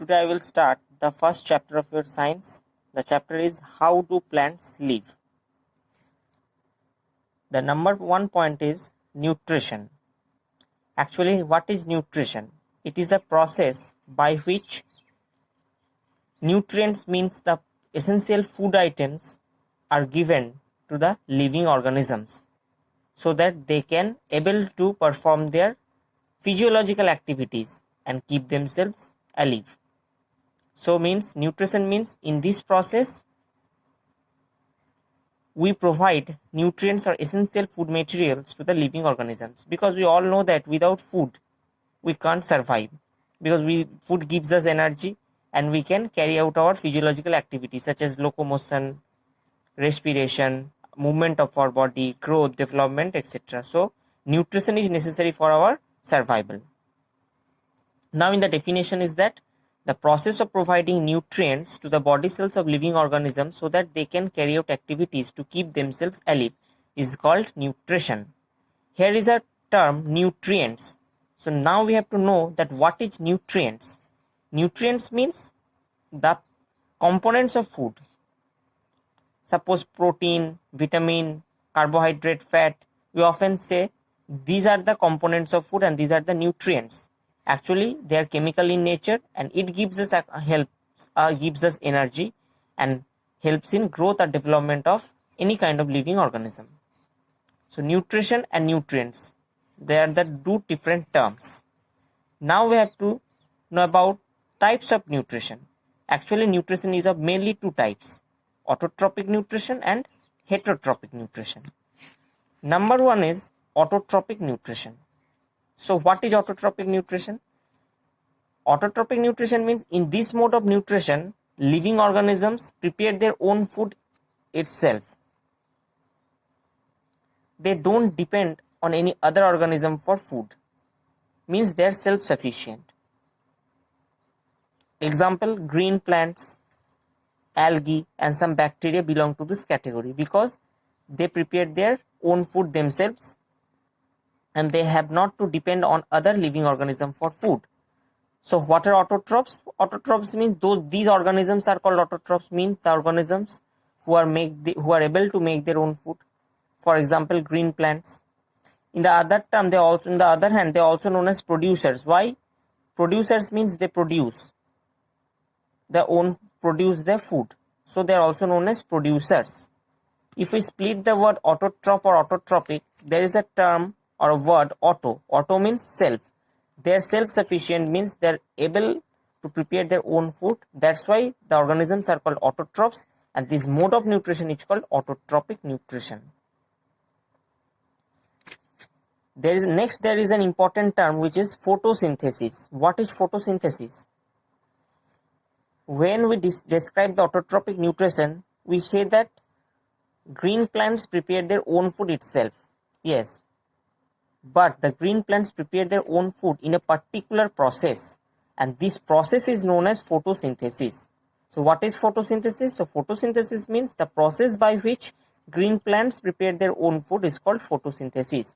today I will start the first chapter of your science. The chapter is how do plants live. The number one point is nutrition. Actually, what is nutrition? It is a process by which nutrients means the essential food items are given to the living organisms so that they can able to perform their physiological activities and keep themselves alive. So means nutrition means in this process we provide nutrients or essential food materials to the living organisms, because we all know that without food we can't survive, because food gives us energy and we can carry out our physiological activities such as locomotion, respiration, movement of our body, growth, development, etc. So nutrition is necessary for our survival. Now in the definition is that the process of providing nutrients to the body cells of living organisms so that they can carry out activities to keep themselves alive is called nutrition. Here is a term nutrients. So now we have to know that what is nutrients. Nutrients means the components of food. Suppose protein, vitamin, carbohydrate, fat. We often say these are the components of food and these are the nutrients. Actually, they are chemical in nature and it gives us gives us energy and helps in growth or development of any kind of living organism. So nutrition and nutrients, they are the two different terms. Now we have to know about types of nutrition. Actually, nutrition is of mainly two types: autotrophic nutrition and heterotrophic nutrition. Number one is autotrophic nutrition. So what is autotrophic nutrition? Autotrophic nutrition means in this mode of nutrition, living organisms prepare their own food itself. They don't depend on any other organism for food. Means they are self-sufficient. Example, green plants, algae and some bacteria belong to this category because they prepare their own food themselves and they have not to depend on other living organism for food. So what are autotrophs? Autotrophs means these organisms are called autotrophs, means the organisms who are able to make their own food. For example, green plants. In the other hand, they are also known as producers. Why? Producers means they produce their food. So they are also known as producers. If we split the word autotroph or autotrophic, there is a term or a word auto. Auto means self. They are self-sufficient means they are able to prepare their own food. That's why the organisms are called autotrophs and this mode of nutrition is called autotrophic nutrition. There is an important term which is photosynthesis. What is photosynthesis? When we describe the autotrophic nutrition, we say that green plants prepare their own food itself. Yes. But the green plants prepare their own food in a particular process and this process is known as photosynthesis. So what is photosynthesis? So photosynthesis means the process by which green plants prepare their own food is called photosynthesis.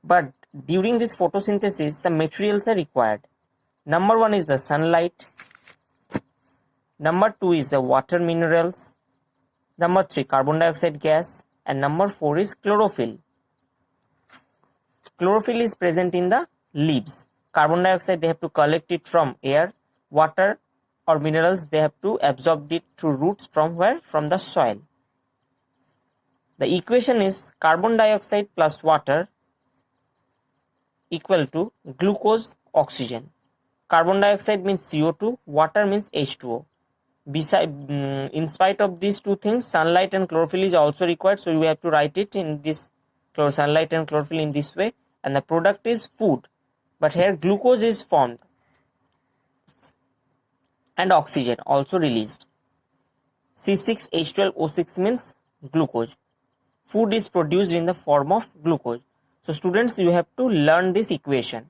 But during this photosynthesis, some materials are required. Number one is the sunlight. Number two is the water minerals. Number three, carbon dioxide gas. And number four is chlorophyll. Chlorophyll is present in the leaves. Carbon dioxide, they have to collect it from air. Water or minerals, they have to absorb it through roots from where? From the soil. The equation is carbon dioxide plus water equal to glucose, oxygen. Carbon dioxide means CO2, water means H2O. In spite of these two things, sunlight and chlorophyll is also required. So we have to write it in this sunlight and chlorophyll in this way. And the product is food, but here glucose is formed and oxygen also released. C6H12O6 means glucose. Food is produced in the form of glucose. So students, you have to learn this equation.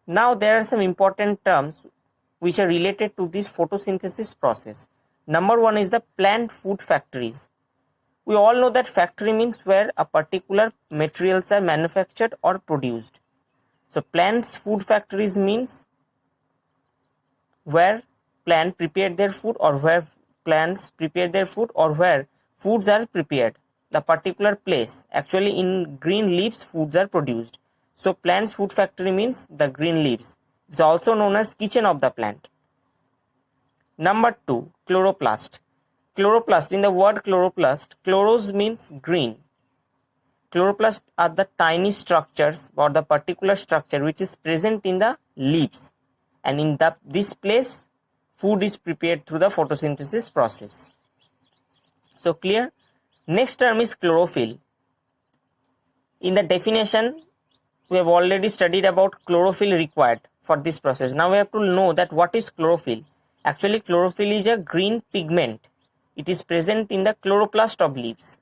Now there are some important terms which are related to this photosynthesis process. Number one is the plant food factories. We all know that factory means where a particular materials are manufactured or produced. So plants food factories means where plant prepare their food, or where plants prepare their food, or where foods are prepared, the particular place. Actually in green leaves foods are produced. So plant's food factory means the green leaves. It's also known as kitchen of the plant. Number 2, chloroplast. Chloroplast, in the word chloroplast, chloros means green. Chloroplasts are the tiny structures or the particular structure which is present in the leaves, and in this place food is prepared through the photosynthesis process. So clear? Next term is chlorophyll. In the definition we have already studied about chlorophyll required for this process. Now we have to know that what is chlorophyll. Actually chlorophyll is a green pigment. It is present in the chloroplast of leaves.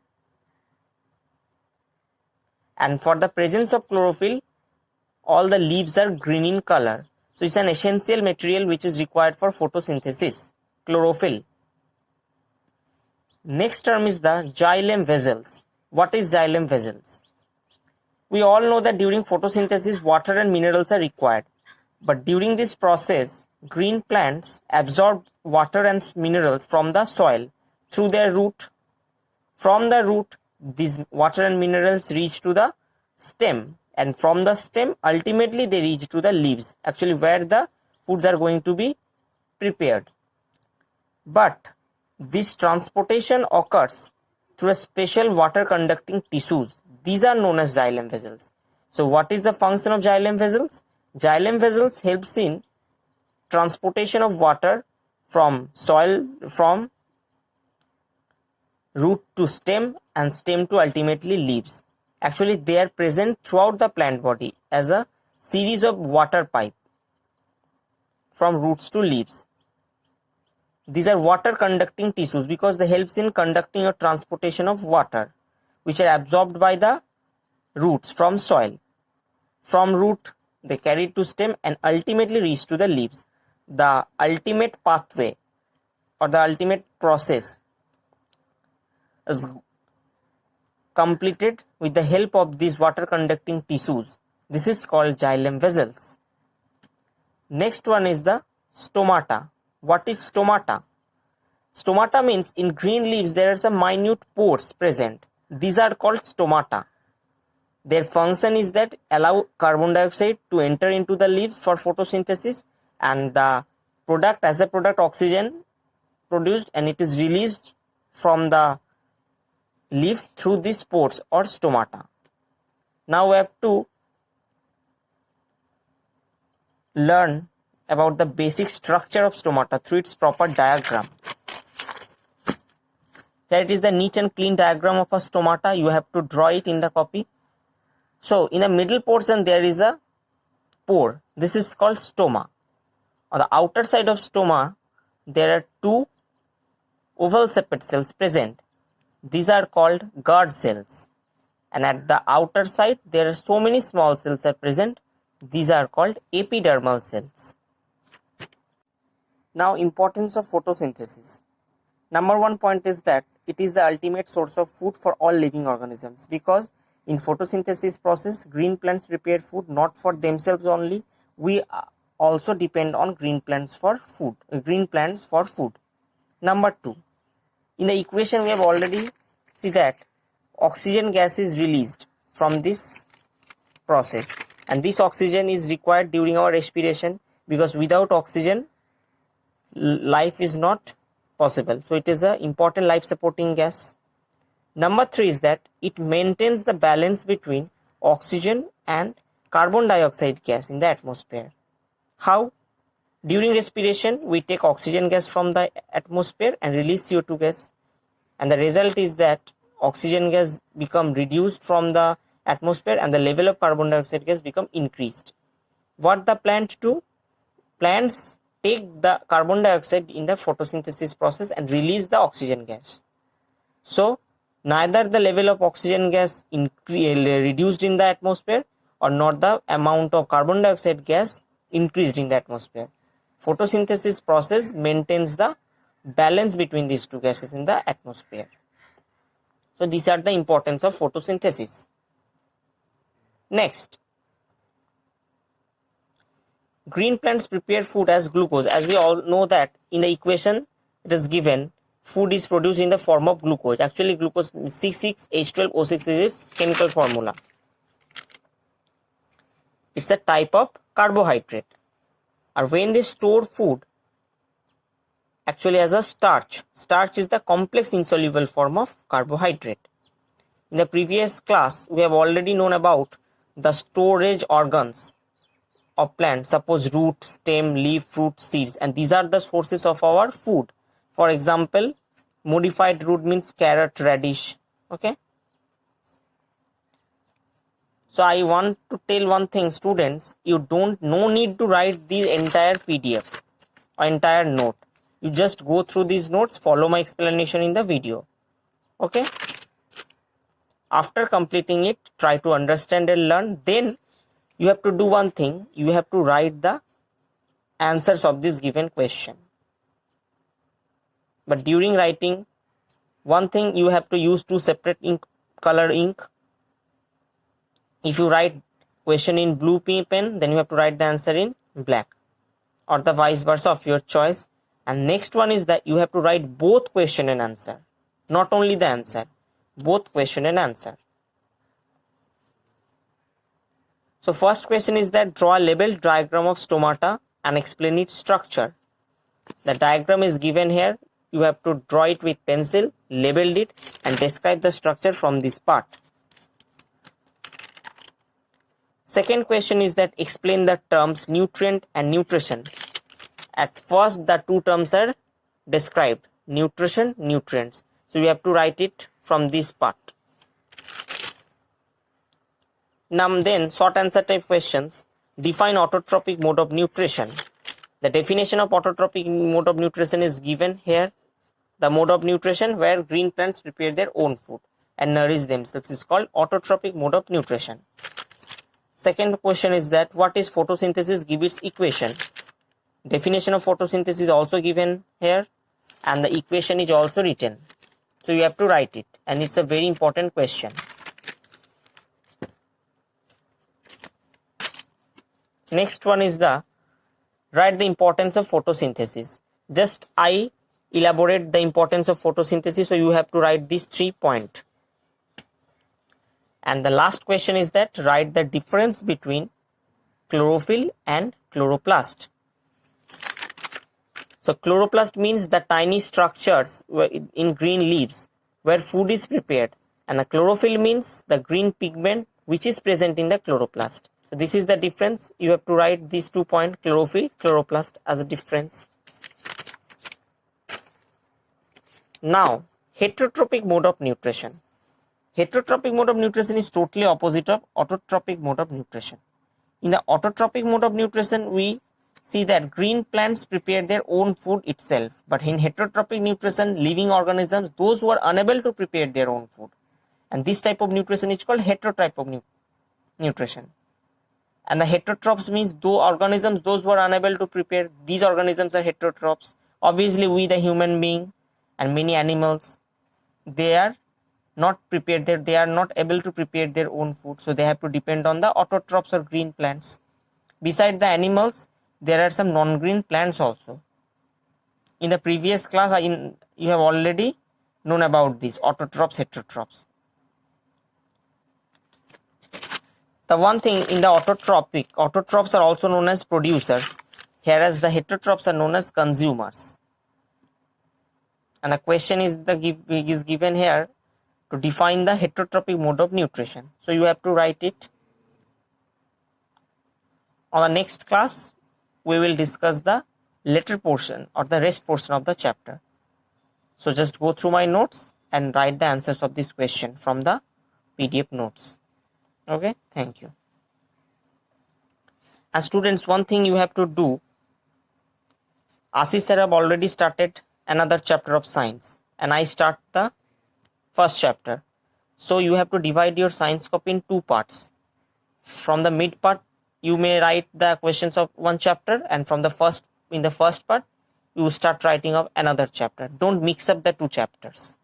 And for the presence of chlorophyll, all the leaves are green in color. So it's an essential material which is required for photosynthesis, chlorophyll. Next term is the xylem vessels. What is xylem vessels? We all know that during photosynthesis water and minerals are required. But during this process, green plants absorb water and minerals from the soil through their root. From the root, these water and minerals reach to the stem, and from the stem ultimately they reach to the leaves, actually where the foods are going to be prepared. But this transportation occurs through a special water conducting tissues. These are known as xylem vessels. So what is the function of xylem vessels? Xylem vessels helps in transportation of water from soil, from root to stem, and stem to ultimately leaves. Actually they are present throughout the plant body as a series of water pipe from roots to leaves. These are water conducting tissues because they helps in conducting or transportation of water, which are absorbed by the roots from soil. From root they carry it to stem and ultimately reach to the leaves. The ultimate pathway or the ultimate process is completed with the help of these water conducting tissues. This is called xylem vessels. Next one is the stomata. What is stomata? Stomata means in green leaves there are some minute pores present. These are called stomata. Their function is that allow carbon dioxide to enter into the leaves for photosynthesis, and the product, as a product, oxygen produced, and it is released from the leaf through these pores or stomata. Now we have to learn about the basic structure of stomata through its proper diagram. Here it is the neat and clean diagram of a stomata. You have to draw it in the copy. So in the middle portion there is a pore. This is called stoma. On the outer side of stoma there are two oval shaped cells present. These are called guard cells, and at the outer side there are so many small cells are present. These are called epidermal cells. Now importance of photosynthesis. Number 1 point is that it is the ultimate source of food for all living organisms, because in photosynthesis process green plants prepare food not for themselves only. We also depend on green plants for food. Number 2, in the equation we have already see that oxygen gas is released from this process, and this oxygen is required during our respiration, because without oxygen life is not possible. So it is an important life supporting gas. Number 3 is that it maintains the balance between oxygen and carbon dioxide gas in the atmosphere. How? During respiration we take oxygen gas from the atmosphere and release CO2 gas, and the result is that oxygen gas become reduced from the atmosphere and the level of carbon dioxide gas become increased. What the plant do? Plants take the carbon dioxide in the photosynthesis process and release the oxygen gas. So neither the level of oxygen gas reduced in the atmosphere or not the amount of carbon dioxide gas increased in the atmosphere. Photosynthesis process maintains the balance between these two gases in the atmosphere. So these are the importance of photosynthesis. Next, green plants prepare food as glucose. As we all know that in the equation it is given, food is produced in the form of glucose. Actually, glucose C6H12O6 is its chemical formula. It's a type of carbohydrate. Or when they store food, actually as a starch. Starch is the complex insoluble form of carbohydrate. In the previous class, we have already known about the storage organs of plants, suppose root, stem, leaf, fruit, seeds, and these are the sources of our food. For example, modified root means carrot, radish. Okay. So I want to tell one thing, students, no need to write the entire PDF or entire note. You just go through these notes, follow my explanation in the video. Okay. After completing it, try to understand and learn. Then you have to do one thing. You have to write the answers of this given question. But during writing, one thing, you have to use two separate color ink. If you write question in blue pen, then you have to write the answer in black, or the vice versa of your choice. And next one is that you have to write both question and answer, not only the answer, both question and answer. So first question is that draw a labeled diagram of stomata and explain its structure. The diagram is given here. You have to draw it with pencil, label it, and describe the structure from this part. Second question is that explain the terms nutrient and nutrition. At first, the two terms are described, nutrition, nutrients. So you have to write it from this part. Now then, short answer type questions. Define autotrophic mode of nutrition. The definition of autotrophic mode of nutrition is given here. The mode of nutrition where green plants prepare their own food and nourish themselves is called autotrophic mode of nutrition. Second question is that what is photosynthesis? Give its equation. Definition of photosynthesis is also given here, and the equation is also written. So you have to write it, and it's a very important question. Next one is the write the importance of photosynthesis. Just I elaborate the importance of photosynthesis, so you have to write these 3 points. And the last question is that write the difference between chlorophyll and chloroplast. So chloroplast means the tiny structures in green leaves where food is prepared, and the chlorophyll means the green pigment which is present in the chloroplast. So this is the difference. You have to write these 2 points, chlorophyll, chloroplast, as a difference. Now, heterotrophic mode of nutrition. Heterotrophic mode of nutrition is totally opposite of autotrophic mode of nutrition. In the autotrophic mode of nutrition, we see that green plants prepare their own food itself. But in heterotrophic nutrition, living organisms, those who are unable to prepare their own food. And this type of nutrition is called heterotype of nutrition. And the heterotrophs means those who are unable to prepare, these organisms are heterotrophs. Obviously, we the human being and many animals, they are not prepared, they are not able to prepare their own food, so they have to depend on the autotrophs or green plants. Beside the animals, there are some non-green plants also. In the previous class, you have already known about these autotrophs, heterotrophs. The one thing in the autotrophs are also known as producers, whereas the heterotrophs are known as consumers. And the question is given here to define the heterotrophic mode of nutrition. So you have to write it. On the next class, we will discuss the later portion or the rest portion of the chapter. So just go through my notes and write the answers of this question from the PDF notes. Okay, thank you. And students, one thing you have to do, Ashish sir have already started another chapter of science, and I start the first chapter. So you have to divide your science copy in 2 parts. From the mid part, you may write the questions of one chapter, and from the first part, you start writing of another chapter. Don't mix up the 2 chapters.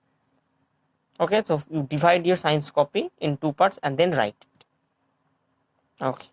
Okay, so you divide your science copy in 2 parts and then write it. Okay.